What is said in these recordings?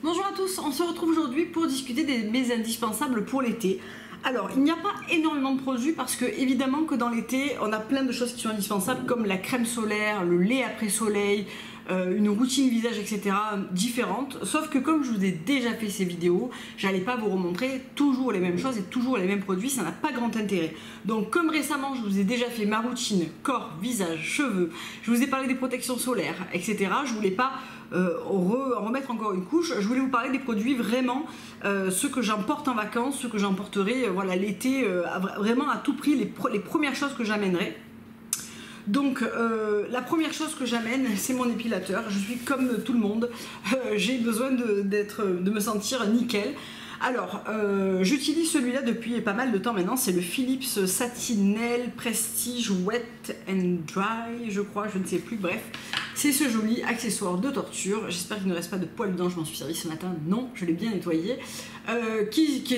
Bonjour à tous, on se retrouve aujourd'hui pour discuter des mets indispensables pour l'été. Alors, il n'y a pas énormément de produits parce que, évidemment, que dans l'été, on a plein de choses qui sont indispensables comme la crème solaire, le lait après soleil, une routine visage, etc. différentes. Sauf que comme je vous ai déjà fait ces vidéos, j'allais pas vous remontrer toujours les mêmes choses et toujours les mêmes produits, ça n'a pas grand intérêt. Donc comme récemment, je vous ai déjà fait ma routine corps, visage, cheveux, je vous ai parlé des protections solaires, etc. Je voulais pas en remettre encore une couche. Je voulais vous parler des produits vraiment, ceux que j'emporte en vacances, ceux que j'emporterai voilà, l'été, vraiment à tout prix, les premières choses que j'amènerai. Donc la première chose que j'amène, c'est mon épilateur. Je suis comme tout le monde, j'ai besoin de me sentir nickel. Alors, j'utilise celui-là depuis pas mal de temps maintenant, c'est le Philips Satinel Prestige Wet and Dry, je crois, je ne sais plus, bref. C'est ce joli accessoire de torture, j'espère qu'il ne reste pas de poils dedans, je m'en suis servi ce matin, non, je l'ai bien nettoyé, qui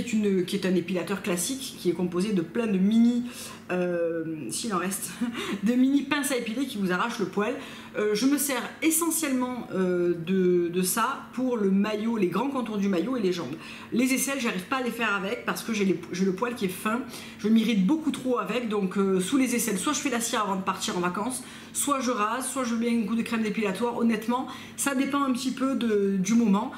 est un épilateur classique, qui est composé de plein de mini, s'il en reste, de mini pinces à épiler qui vous arrachent le poil. Je me sers essentiellement de ça pour le maillot, les grands contours du maillot et les jambes. Les aisselles, j'arrive pas à les faire avec parce que j'ai le poil qui est fin, je m'irrite beaucoup trop avec, donc sous les aisselles, soit je fais la cire avant de partir en vacances, soit je rase, soit je mets un coup de crème dépilatoire. Honnêtement, ça dépend un petit peu du moment.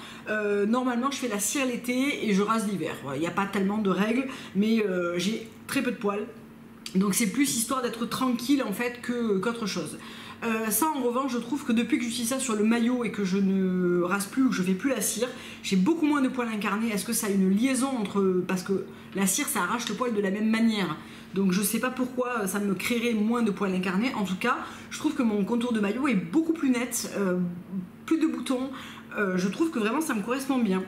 Normalement, je fais la cire l'été et je rase l'hiver. Il n'y a pas tellement de règles, mais j'ai très peu de poils. Donc c'est plus histoire d'être tranquille en fait qu'autre chose. Ça en revanche, je trouve que depuis que j'utilise ça sur le maillot et que je ne rase plus ou que je fais plus la cire, j'ai beaucoup moins de poils incarnés. Est-ce que ça a une liaison entre... Parce que la cire ça arrache le poil de la même manière. Donc je sais pas pourquoi ça me créerait moins de poils incarnés. En tout cas, je trouve que mon contour de maillot est beaucoup plus net, plus de boutons. Je trouve que vraiment ça me correspond bien.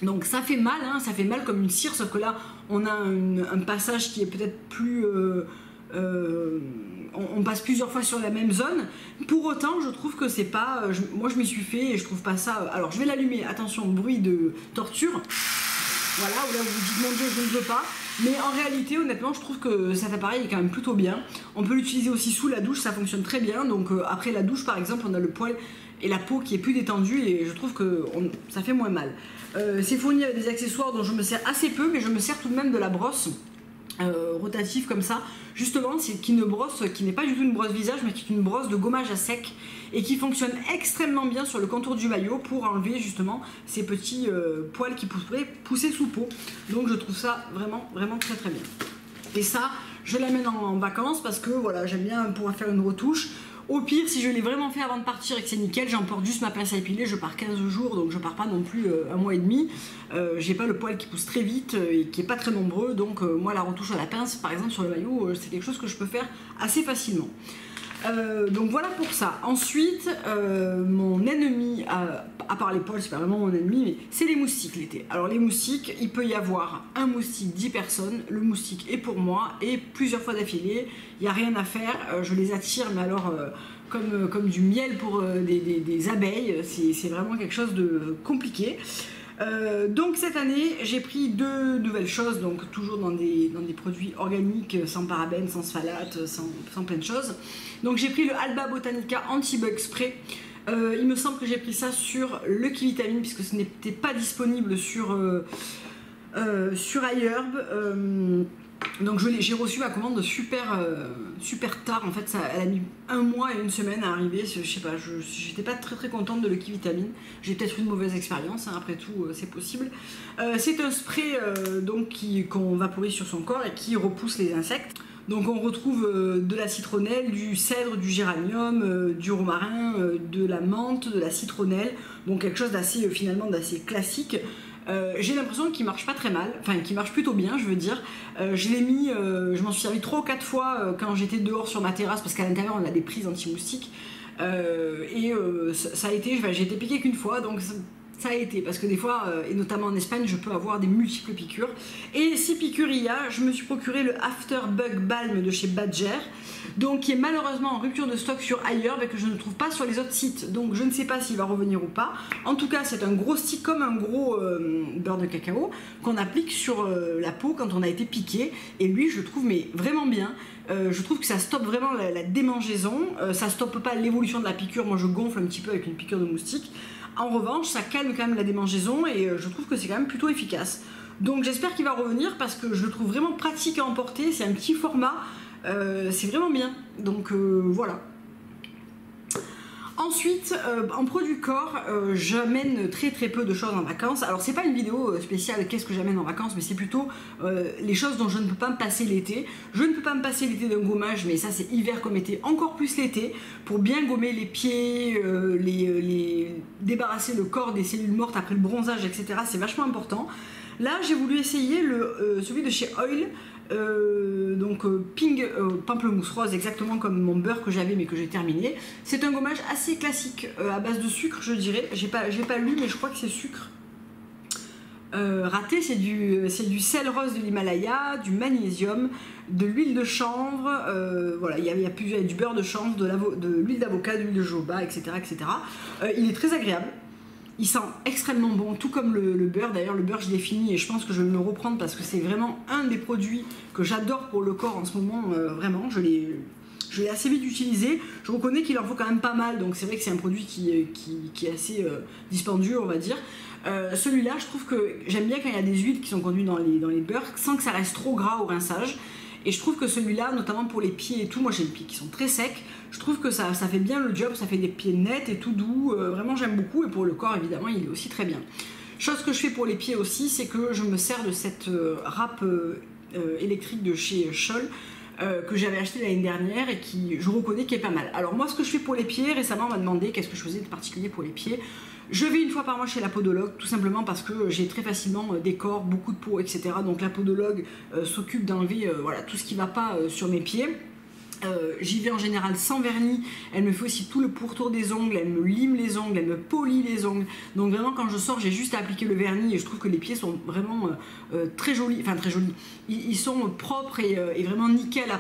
Donc ça fait mal, hein, ça fait mal comme une cire, sauf que là on a un passage qui est peut-être plus... on passe plusieurs fois sur la même zone. Pour autant, je trouve que c'est pas... moi je m'y suis fait et je trouve pas ça... Alors je vais l'allumer, attention, bruit de torture. Voilà, où là vous vous dites mon Dieu, je ne veux pas. Mais en réalité, honnêtement, je trouve que cet appareil est quand même plutôt bien. On peut l'utiliser aussi sous la douche, ça fonctionne très bien. Donc après la douche par exemple, on a le poil et la peau qui est plus détendue et je trouve que ça fait moins mal. C'est fourni avec des accessoires dont je me sers assez peu, mais je me sers tout de même de la brosse rotative comme ça, justement, qui n'est pas du tout une brosse visage, mais qui est une brosse de gommage à sec et qui fonctionne extrêmement bien sur le contour du maillot pour enlever justement ces petits poils qui pourraient pousser sous peau. Donc je trouve ça vraiment très très bien. Et ça, je l'amène en vacances parce que voilà, j'aime bien pouvoir faire une retouche. Au pire, si je l'ai vraiment fait avant de partir et que c'est nickel, j'emporte juste ma pince à épiler, je pars 15 jours, donc je pars pas non plus un mois et demi. J'ai pas le poil qui pousse très vite et qui est pas très nombreux, donc moi la retouche à la pince, par exemple sur le maillot, c'est quelque chose que je peux faire assez facilement. Donc voilà pour ça. Ensuite, mon ennemi, à part les poils, c'est pas vraiment mon ennemi, mais c'est les moustiques l'été. Alors les moustiques, il peut y avoir un moustique 10 personnes, le moustique est pour moi, et plusieurs fois d'affilée, il n'y a rien à faire, je les attire, mais alors comme du miel pour des abeilles, c'est vraiment quelque chose de compliqué. Donc cette année j'ai pris deux nouvelles choses, donc toujours dans des produits organiques, sans parabènes, sans phtalates, sans plein de choses. Donc j'ai pris le Alba Botanica Anti-Bug Spray. Il me semble que j'ai pris ça sur Lucky Vitamine puisque ce n'était pas disponible sur iHerb. Donc j'ai reçu ma commande super tard, en fait elle a mis un mois et une semaine à arriver, je sais pas, j'étais pas très contente de Lucky Vitamine, j'ai peut-être eu une mauvaise expérience, hein, après tout c'est possible. C'est un spray qu'on vaporise sur son corps et qui repousse les insectes. Donc on retrouve de la citronnelle, du cèdre, du géranium, du romarin, de la menthe, de la citronnelle, donc quelque chose d'assez finalement d'assez classique. J'ai l'impression qu'il marche pas très mal, enfin qu'il marche plutôt bien je veux dire. Je l'ai mis, je m'en suis servi 3 ou 4 fois quand j'étais dehors sur ma terrasse parce qu'à l'intérieur on a des prises anti-moustiques ça a été, j'ai été piquée qu'une fois donc ça a été parce que des fois, et notamment en Espagne, je peux avoir des multiples piqûres. Et si piqûres il y a, je me suis procuré le After Bug Balm de chez Badger, donc qui est malheureusement en rupture de stock sur iHerb et que je ne trouve pas sur les autres sites. Donc je ne sais pas s'il va revenir ou pas. En tout cas, c'est un gros stick comme un gros beurre de cacao qu'on applique sur la peau quand on a été piqué. Et lui, je le trouve mais vraiment bien. Je trouve que ça stoppe vraiment la démangeaison. Ça stoppe pas l'évolution de la piqûre. Moi, je gonfle un petit peu avec une piqûre de moustique. En revanche, ça calme quand même la démangeaison et je trouve que c'est quand même plutôt efficace. Donc j'espère qu'il va revenir parce que je le trouve vraiment pratique à emporter, c'est un petit format, c'est vraiment bien. Donc voilà. Ensuite, en produit corps, j'amène très peu de choses en vacances. Alors c'est pas une vidéo spéciale qu'est-ce que j'amène en vacances, mais c'est plutôt les choses dont je ne peux pas me passer l'été. Je ne peux pas me passer l'été d'un gommage, mais ça c'est hiver comme été, encore plus l'été, pour bien gommer les pieds, débarrasser le corps des cellules mortes après le bronzage, etc. C'est vachement important. Là j'ai voulu essayer celui de chez Oil. Pink pamplemousse rose, exactement comme mon beurre que j'avais mais que j'ai terminé. C'est un gommage assez classique à base de sucre, je dirais. J'ai pas lu, mais je crois que c'est sucre raté. C'est du sel rose de l'Himalaya, du magnésium, de l'huile de chanvre, voilà, il y a du beurre de chanvre, de l'huile d'avocat, de l'huile de jojoba, etc. Il est très agréable. Il sent extrêmement bon, tout comme le beurre. D'ailleurs, le beurre, je l'ai fini et je pense que je vais me le reprendre parce que c'est vraiment un des produits que j'adore pour le corps en ce moment. Vraiment, je l'ai assez vite utilisé. Je reconnais qu'il en faut quand même pas mal, donc c'est vrai que c'est un produit qui est assez dispendieux, on va dire. Celui-là, je trouve que j'aime bien quand il y a des huiles qui sont contenues dans les beurres sans que ça reste trop gras au rinçage. Et je trouve que celui-là, notamment pour les pieds et tout, moi j'ai les pieds qui sont très secs, je trouve que ça fait bien le job, ça fait des pieds nets et tout doux, vraiment j'aime beaucoup, et pour le corps évidemment il est aussi très bien. Chose que je fais pour les pieds aussi, c'est que je me sers de cette râpe électrique de chez Scholl, que j'avais acheté l'année dernière et qui, je reconnais, qui est pas mal. Alors moi ce que je fais pour les pieds, récemment on m'a demandé qu'est-ce que je faisais de particulier pour les pieds. Je vais une fois par mois chez la podologue, tout simplement parce que j'ai très facilement des corps, beaucoup de peau, etc. Donc la podologue s'occupe d'enlever voilà, tout ce qui ne va pas sur mes pieds. J'y vais en général sans vernis, elle me fait aussi tout le pourtour des ongles, elle me lime les ongles, elle me polit les ongles, donc vraiment quand je sors j'ai juste à appliquer le vernis et je trouve que les pieds sont vraiment très jolis, enfin très jolis, ils sont propres et vraiment nickel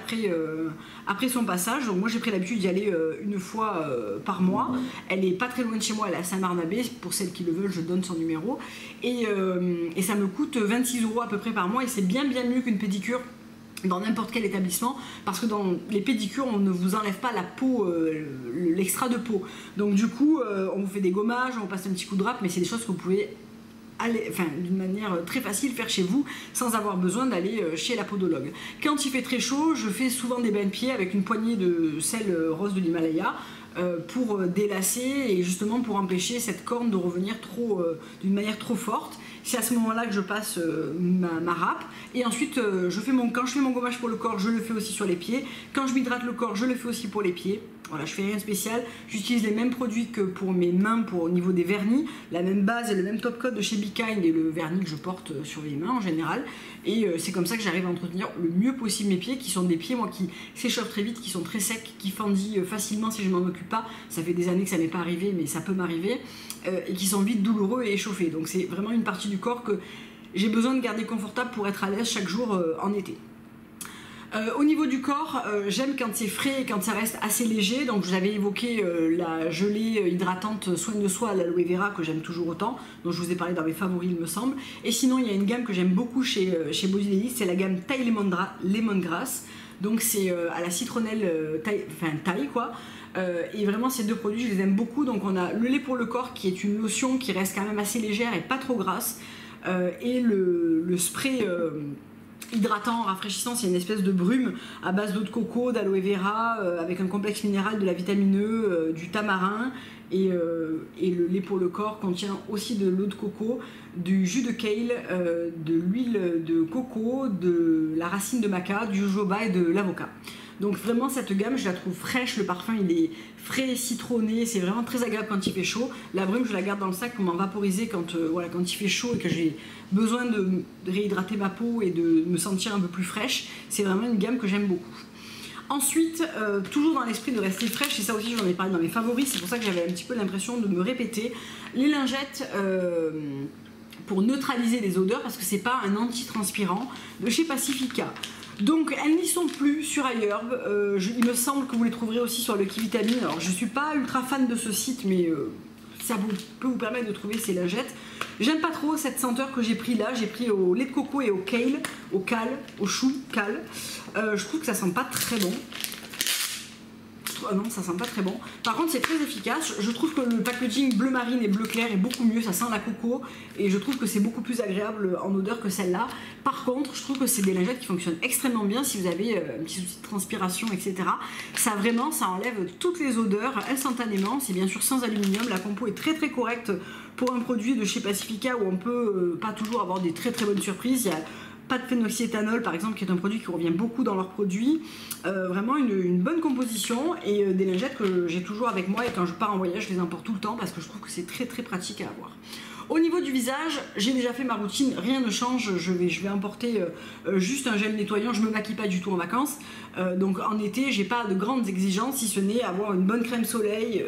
après son passage. Donc moi j'ai pris l'habitude d'y aller une fois par mois, elle est pas très loin de chez moi, elle est à Saint-Barnabé, pour celles qui le veulent je donne son numéro et ça me coûte 26 € à peu près par mois et c'est bien mieux qu'une pédicure dans n'importe quel établissement, parce que dans les pédicures on ne vous enlève pas la peau, l'extra de peau, donc du coup on vous fait des gommages, on vous passe un petit coup de râpe, mais c'est des choses que vous pouvez d'une manière très facile faire chez vous sans avoir besoin d'aller chez la podologue. Quand il fait très chaud, je fais souvent des bains de pieds avec une poignée de sel rose de l'Himalaya pour délasser et justement pour empêcher cette corne de revenir d'une manière trop forte. C'est à ce moment-là que je passe ma râpe et ensuite quand je fais mon gommage pour le corps, je le fais aussi sur les pieds. Quand je m'hydrate le corps, je le fais aussi pour les pieds. Voilà, je fais rien de spécial, j'utilise les mêmes produits que pour mes mains au niveau des vernis, la même base et le même top coat de chez Be Kind et le vernis que je porte sur les mains en général, et c'est comme ça que j'arrive à entretenir le mieux possible mes pieds, qui sont des pieds moi qui s'échauffent très vite, qui sont très secs, qui fendillent facilement si je m'en occupe pas. Ça fait des années que ça m'est pas arrivé mais ça peut m'arriver, et qui sont vite douloureux et échauffés, donc c'est vraiment une partie du corps que j'ai besoin de garder confortable pour être à l'aise chaque jour en été. Au niveau du corps, j'aime quand c'est frais et quand ça reste assez léger, donc je vous avais évoqué la gelée hydratante soin de soi à l'aloe vera que j'aime toujours autant, dont je vous ai parlé dans mes favoris il me semble, et sinon il y a une gamme que j'aime beaucoup chez Body Daily, c'est la gamme Thai Lemongrass, donc c'est à la citronnelle Thai quoi. Et vraiment ces deux produits je les aime beaucoup. Donc on a le lait pour le corps qui est une lotion qui reste quand même assez légère et pas trop grasse, et le spray hydratant, rafraîchissant, c'est une espèce de brume à base d'eau de coco, d'aloe vera, avec un complexe minéral, de la vitamine E, du tamarin, et le lait pour le corps contient aussi de l'eau de coco, du jus de kale, de l'huile de coco, de la racine de maca, du jojoba et de l'avocat. Donc vraiment cette gamme je la trouve fraîche, le parfum il est frais, citronné, c'est vraiment très agréable quand il fait chaud. La brume je la garde dans le sac pour m'en vaporiser quand il fait chaud et que j'ai besoin de réhydrater ma peau et de me sentir un peu plus fraîche. C'est vraiment une gamme que j'aime beaucoup. Ensuite, toujours dans l'esprit de rester fraîche, et ça aussi j'en ai parlé dans mes favoris, c'est pour ça que j'avais un petit peu l'impression de me répéter, les lingettes pour neutraliser les odeurs, parce que c'est pas un anti-transpirant, de chez Pacifica. Donc elles n'y sont plus sur iHerb, il me semble que vous les trouverez aussi sur Lucky Vitamine. Alors je suis pas ultra fan de ce site, mais ça peut vous permettre de trouver ces lingettes. J'aime pas trop cette senteur que j'ai pris là, j'ai pris au lait de coco et au chou cal. Je trouve que ça sent pas très bon. ah non, ça sent pas très bon. Par contre, c'est très efficace. Je trouve que le packaging bleu marine et bleu clair est beaucoup mieux. Ça sent la coco et je trouve que c'est beaucoup plus agréable en odeur que celle-là. Par contre, je trouve que c'est des lingettes qui fonctionnent extrêmement bien si vous avez un petit souci de transpiration, etc. Ça vraiment, ça enlève toutes les odeurs instantanément. C'est bien sûr sans aluminium. La compo est très très correcte pour un produit de chez Pacifica où on peut pas toujours avoir des très très bonnes surprises. Il y a pas de phénoxyéthanol par exemple qui est un produit qui revient beaucoup dans leurs produits. Vraiment une bonne composition et des lingettes que j'ai toujours avec moi et quand je pars en voyage je les emporte tout le temps parce que je trouve que c'est très très pratique à avoir. Au niveau du visage, j'ai déjà fait ma routine, rien ne change, je vais emporter juste un gel nettoyant, je me maquille pas du tout en vacances, donc en été j'ai pas de grandes exigences si ce n'est avoir une bonne crème soleil,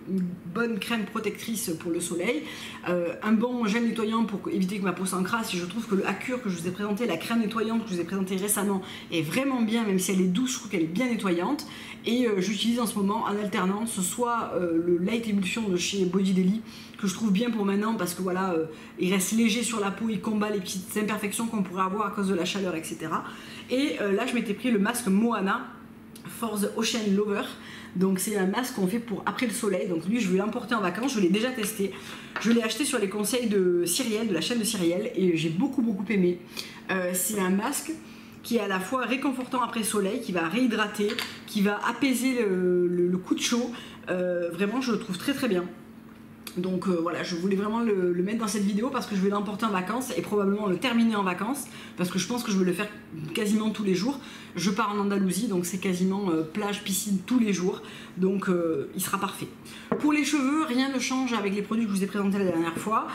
une bonne crème protectrice pour le soleil, un bon gel nettoyant pour éviter que ma peau s'encrasse. Et je trouve que le Acure que je vous ai présenté, la crème nettoyante que je vous ai présentée récemment est vraiment bien, même si elle est douce, je trouve qu'elle est bien nettoyante et j'utilise en ce moment en alternance soit le Light Emulsion de chez Body Daily que je trouve bien pour maintenant parce que voilà, il reste léger sur la peau, il combat les petites imperfections qu'on pourrait avoir à cause de la chaleur, etc. Et là, je m'étais pris le masque Moana for the Ocean Lover. Donc c'est un masque qu'on fait pour après le soleil. Donc lui, je vais l'emporter en vacances, je l'ai déjà testé. Je l'ai acheté sur les conseils de Cyrielle, de la chaîne de Cyrielle, et j'ai beaucoup aimé. C'est un masque qui est à la fois réconfortant après soleil, qui va réhydrater, qui va apaiser le coup de chaud. Vraiment, je le trouve très bien. Donc voilà, je voulais vraiment le mettre dans cette vidéo parce que je vais l'emporter en vacances et probablement le terminer en vacances parce que je pense que je vais le faire quasiment tous les jours. Je pars en Andalousie donc c'est quasiment plage, piscine tous les jours, donc il sera parfait. Pour les cheveux, rien ne change avec les produits que je vous ai présentés la dernière fois.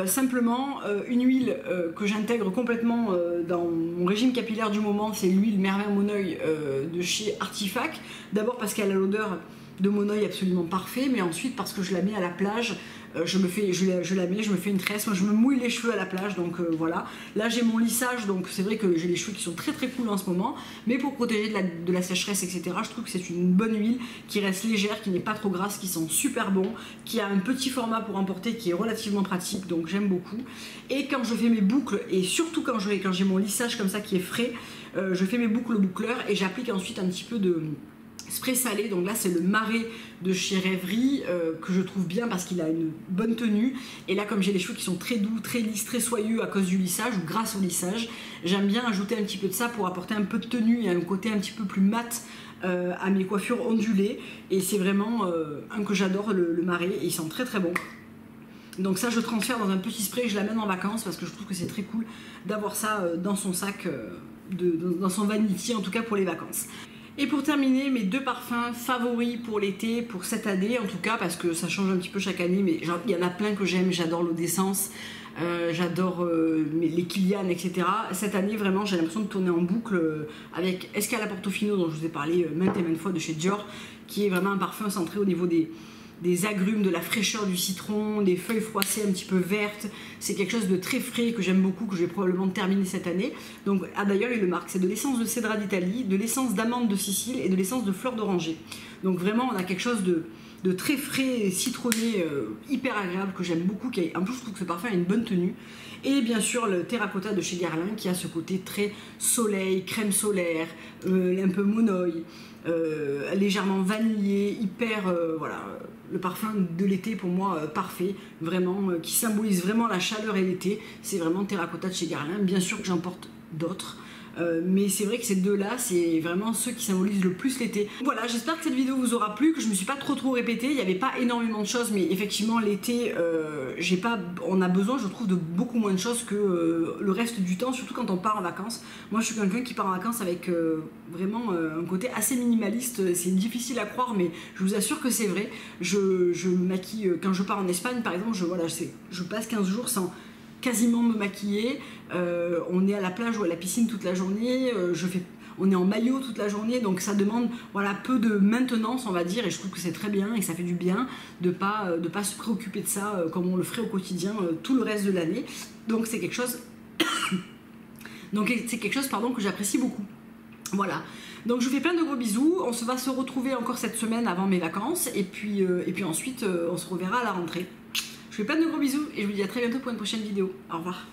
Simplement une huile que j'intègre complètement dans mon régime capillaire du moment, c'est l'huile Merveille Mon Oeil de chez Artifact. D'abord parce qu'elle a l'odeur de mon oeil absolument parfait, mais ensuite parce que je la mets à la plage, je me fais une tresse, moi je me mouille les cheveux à la plage, donc voilà. Là j'ai mon lissage, donc c'est vrai que j'ai les cheveux qui sont très cool en ce moment, mais pour protéger de la sécheresse, etc., je trouve que c'est une bonne huile qui reste légère, qui n'est pas trop grasse, qui sent super bon, qui a un petit format pour emporter, qui est relativement pratique, donc j'aime beaucoup. Et quand je fais mes boucles, et surtout quand j'ai mon lissage comme ça qui est frais, je fais mes boucles au boucleur et j'applique ensuite un petit peu de spray salé. Donc là c'est le Marais de chez Rêverie que je trouve bien parce qu'il a une bonne tenue, et là comme j'ai les cheveux qui sont très doux, très lisses, très soyeux à cause du lissage ou grâce au lissage, j'aime bien ajouter un petit peu de ça pour apporter un peu de tenue et un côté un petit peu plus mat à mes coiffures ondulées, et c'est vraiment un que j'adore, le Marais, et il sent très bon. Donc ça je transfère dans un petit spray et je l'amène en vacances parce que je trouve que c'est très cool d'avoir ça dans son sac, dans son vanity en tout cas pour les vacances. Et pour terminer, mes deux parfums favoris pour l'été, pour cette année en tout cas, parce que ça change un petit peu chaque année, mais il y en a plein que j'aime. J'adore l'eau d'essence, j'adore les Kilian, etc. Cette année vraiment j'ai l'impression de tourner en boucle avec Escala Portofino dont je vous ai parlé maintes et maintes fois de chez Dior, qui est vraiment un parfum centré au niveau des agrumes, de la fraîcheur du citron, des feuilles froissées un petit peu vertes. C'est quelque chose de très frais que j'aime beaucoup, que je vais probablement terminer cette année. Donc, d'ailleurs, il le marque, c'est de l'essence de cédra d'Italie, de l'essence d'amande de Sicile et de l'essence de fleur d'oranger. Donc vraiment, on a quelque chose de très frais, citronné, hyper agréable, que j'aime beaucoup. En plus, je trouve que ce parfum a une bonne tenue. Et bien sûr, le Terracotta de chez Guerlain, qui a ce côté très soleil, crème solaire, un peu monoï, légèrement vanillé, hyper... voilà, le parfum de l'été pour moi parfait, vraiment, qui symbolise vraiment la chaleur et l'été. C'est vraiment Terracotta de chez Guerlain. Bien sûr que j'en porte d'autres. Mais c'est vrai que ces deux-là, c'est vraiment ceux qui symbolisent le plus l'été. Voilà, j'espère que cette vidéo vous aura plu, que je me suis pas trop répétée. Il n'y avait pas énormément de choses, mais effectivement l'été, on a besoin, je trouve, de beaucoup moins de choses que le reste du temps, surtout quand on part en vacances. Moi, je suis quelqu'un qui part en vacances avec vraiment un côté assez minimaliste. C'est difficile à croire, mais je vous assure que c'est vrai. Je me maquille quand je pars en Espagne, par exemple. Je passe 15 jours sans quasiment me maquiller, on est à la plage ou à la piscine toute la journée, on est en maillot toute la journée, donc ça demande voilà, peu de maintenance on va dire, et je trouve que c'est très bien et que ça fait du bien de pas se préoccuper de ça comme on le ferait au quotidien tout le reste de l'année. Donc c'est quelque chose que j'apprécie beaucoup. Voilà, donc je vous fais plein de gros bisous, on va se retrouver encore cette semaine avant mes vacances, et puis ensuite on se reverra à la rentrée. Je vous fais plein de gros bisous et je vous dis à très bientôt pour une prochaine vidéo. Au revoir.